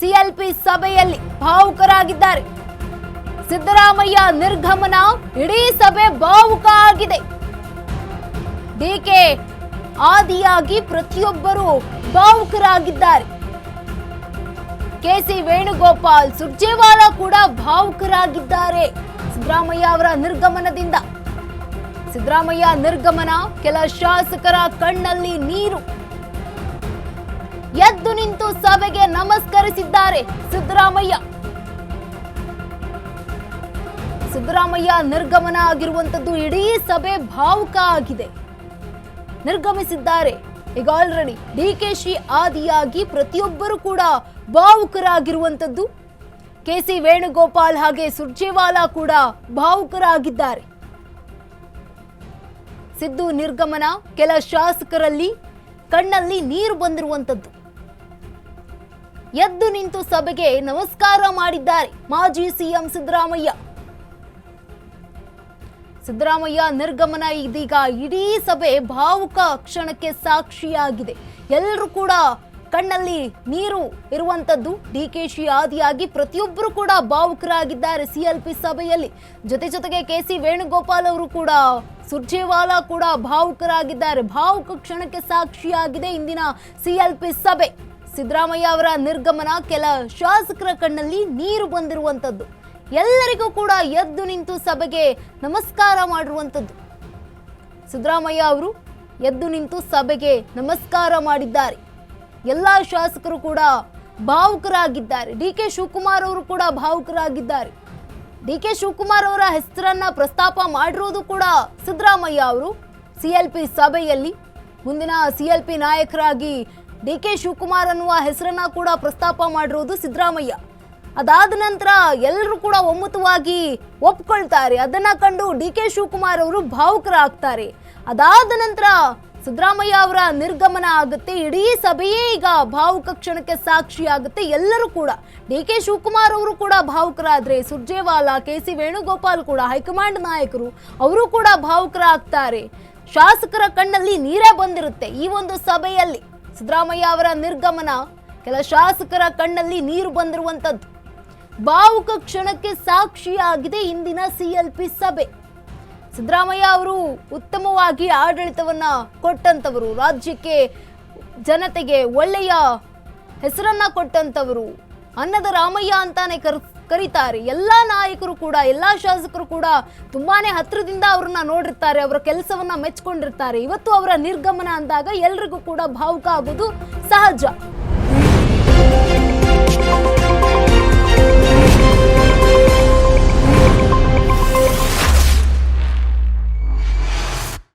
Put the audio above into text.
CLP ಸಭೆಯಲ್ಲಿ ಭಾವುಕರಾಗಿದ್ದಾರೆ. ಸಿದ್ದರಾಮಯ್ಯ ನಿರ್ಗಮನ, ಇಡೀ ಸಭೆ ಭಾವುಕ ಆಗಿದೆ. ಡಿಕೆ ಆದಿಯಾಗಿ ಪ್ರತಿಯೊಬ್ಬರು ಭಾವುಕರಾಗಿದ್ದಾರೆ. ಕೆಸಿ ವೇಣುಗೋಪಾಲ್, ಸುರ್ಜೇವಾಲಾ ಕೂಡ ಭಾವುಕರಾಗಿದ್ದಾರೆ ಸಿದ್ದರಾಮಯ್ಯ ಅವರ ನಿರ್ಗಮನದಿಂದ. ಸಿದ್ದರಾಮಯ್ಯ ನಿರ್ಗಮನ, ಕೆಲ ಶಾಸಕರ ಕಣ್ಣಲ್ಲಿ ನೀರು. ಎದ್ದು ನಿಂತು ಸಭೆಗೆ ನಮಸ್ಕರಿಸಿದ್ದಾರೆ ಸಿದ್ದರಾಮಯ್ಯ. ಸಿದ್ದರಾಮಯ್ಯ ನಿರ್ಗಮನ ಆಗಿರುವಂತದ್ದು ಇಡೀ ಸಭೆ ಭಾವುಕ ಆಗಿದೆ. ನಿರ್ಗಮಿಸಿದ್ದಾರೆ. ಈಗ ಆಲ್ರೆಡಿ ಡಿಕೆಶಿ ಆದಿಯಾಗಿ ಪ್ರತಿಯೊಬ್ಬರು ಕೂಡ ಭಾವುಕರಾಗಿರುವಂತದ್ದು. ಕೆಸಿ ವೇಣುಗೋಪಾಲ್ ಹಾಗೆ ಸುರ್ಜೇವಾಲಾ ಕೂಡ ಭಾವುಕರಾಗಿದ್ದಾರೆ. ಸಿದ್ದು ನಿರ್ಗಮನ, ಕೆಲ ಶಾಸಕರಲ್ಲಿ ಕಣ್ಣಲ್ಲಿ ನೀರು ಬಂದಿರುವಂತದ್ದು. ಎದ್ದು ನಿಂತು ಸಭೆಗೆ ನಮಸ್ಕಾರ ಮಾಡಿದ್ದಾರೆ ಮಾಜಿ ಸಿಎಂ ಸಿದ್ದರಾಮಯ್ಯ. ಸಿದ್ದರಾಮಯ್ಯ ನಿರ್ಗಮನ ಇದೀಗ ಇಡೀ ಸಭೆ ಭಾವುಕ ಕ್ಷಣಕ್ಕೆ ಸಾಕ್ಷಿಯಾಗಿದೆ. ಎಲ್ಲರೂ ಕೂಡ ಕಣ್ಣಲ್ಲಿ ನೀರು ಇರುವಂತದ್ದು. ಡಿಕೆಶಿ ಆದಿಯಾಗಿ ಪ್ರತಿಯೊಬ್ಬರು ಕೂಡ ಭಾವುಕರಾಗಿದ್ದಾರೆ ಸಿಎಲ್ಪಿ ಸಭೆಯಲ್ಲಿ. ಜೊತೆಗೆ ಕೆಸಿ ವೇಣುಗೋಪಾಲ್ ಅವರು ಕೂಡ, ಸುರ್ಜೇವಾಲಾ ಕೂಡ ಭಾವುಕರಾಗಿದ್ದಾರೆ. ಭಾವುಕ ಕ್ಷಣಕ್ಕೆ ಸಾಕ್ಷಿಯಾಗಿದೆ ಇಂದಿನ ಸಿಎಲ್ಪಿ ಸಭೆ. ಸಿದ್ದರಾಮಯ್ಯ ಅವರ ನಿರ್ಗಮನ, ಕೆಲ ಶಾಸಕರ ಕಣ್ಣಲ್ಲಿ ನೀರು ಬಂದಿರುವಂತದ್ದು. ಎಲ್ಲರಿಗೂ ಕೂಡ ಎದ್ದು ನಿಂತು ಸಭೆಗೆ ನಮಸ್ಕಾರ ಮಾಡಿರುವಂತದ್ದು. ಸಿದ್ದರಾಮಯ್ಯ ಅವರು ಎದ್ದು ನಿಂತು ಸಭೆಗೆ ನಮಸ್ಕಾರ ಮಾಡಿದ್ದಾರೆ. ಎಲ್ಲಾ ಶಾಸಕರು ಕೂಡ ಭಾವುಕರಾಗಿದ್ದಾರೆ. ಡಿಕೆ ಶಿವಕುಮಾರ್ ಅವರು ಕೂಡ ಭಾವುಕರಾಗಿದ್ದಾರೆ. ಡಿಕೆ ಶಿವಕುಮಾರ್ ಅವರ ಹೆಸರನ್ನ ಪ್ರಸ್ತಾಪ ಮಾಡಿರೋದು ಕೂಡ ಸಿದ್ದರಾಮಯ್ಯ ಅವರು ಸಿಎಲ್ಪಿ ಸಭೆಯಲ್ಲಿ. ಮುಂದಿನ ಸಿಎಲ್ಪಿ ನಾಯಕರಾಗಿ ಡಿಕೆ ಶಿವಕುಮಾರ್ ಅನ್ನುವ ಹೆಸರನ್ನ ಕೂಡ ಪ್ರಸ್ತಾಪ ಮಾಡಿರೋದು ಸಿದ್ದರಾಮಯ್ಯ. ಅದಾದ ನಂತರ ಎಲ್ಲರೂ ಕೂಡ ಒಮ್ಮತವಾಗಿ ಒಪ್ಕೊಳ್ತಾರೆ. ಅದನ್ನ ಕಂಡು ಡಿಕೆ ಶಿವಕುಮಾರ್ ಅವರು ಭಾವುಕರಾಗ್ತಾರೆ. ಅದಾದ ನಂತರ ಸಿದ್ದರಾಮಯ್ಯ ಅವರ ನಿರ್ಗಮನ ಆಗುತ್ತೆ. ಇಡೀ ಸಭೆಯೇ ಈಗ ಭಾವುಕ ಕ್ಷಣಕ್ಕೆ ಸಾಕ್ಷಿ ಆಗುತ್ತೆ. ಎಲ್ಲರೂ ಕೂಡ, ಡಿಕೆ ಶಿವಕುಮಾರ್ ಅವರು ಕೂಡ ಭಾವುಕರಾದ್ರೆ, ಸುರ್ಜೇವಾಲಾ, ಕೆಸಿ ವೇಣುಗೋಪಾಲ್ ಕೂಡ ಹೈಕಮಾಂಡ್ ನಾಯಕರು, ಅವರು ಕೂಡ ಭಾವುಕರಾಗ್ತಾರೆ. ಶಾಸಕರ ಕಣ್ಣಲ್ಲಿ ನೀರೇ ಬಂದಿರುತ್ತೆ ಈ ಒಂದು ಸಭೆಯಲ್ಲಿ. ಸಿದ್ದರಾಮಯ್ಯ ಅವರ ನಿರ್ಗಮನ, ಕೆಲ ಶಾಸಕರ ಕಣ್ಣಲ್ಲಿ ನೀರು ಬಂದಿರುವಂತದ್ದು. ಭಾವುಕ ಕ್ಷಣಕ್ಕೆ ಸಾಕ್ಷಿಯಾಗಿದೆ ಇಂದಿನ ಸಿಎಲ್ಪಿ ಸಭೆ. ಸಿದ್ದರಾಮಯ್ಯ ಅವರು ಉತ್ತಮವಾಗಿ ಆಡಳಿತವನ್ನ ಕೊಟ್ಟಂತವರು, ರಾಜ್ಯಕ್ಕೆ ಜನತೆಗೆ ಒಳ್ಳೆಯ ಹೆಸರನ್ನ ಕೊಟ್ಟಂತವರು, ಅನ್ನದ ರಾಮಯ್ಯ ಅಂತಾನೆ ಕರೀತಾರೆ. ಎಲ್ಲಾ ನಾಯಕರು ಕೂಡ, ಎಲ್ಲಾ ಶಾಸಕರು ಕೂಡ ತುಂಬಾನೇ ಹತ್ರದಿಂದ ಅವ್ರನ್ನ ನೋಡಿರ್ತಾರೆ, ಅವರ ಕೆಲಸವನ್ನ ಮೆಚ್ಕೊಂಡಿರ್ತಾರೆ. ಇವತ್ತು ಅವರ ನಿರ್ಗಮನ ಅಂದಾಗ ಎಲ್ರಿಗೂ ಕೂಡ ಭಾವುಕ ಆಗೋದು ಸಹಜ.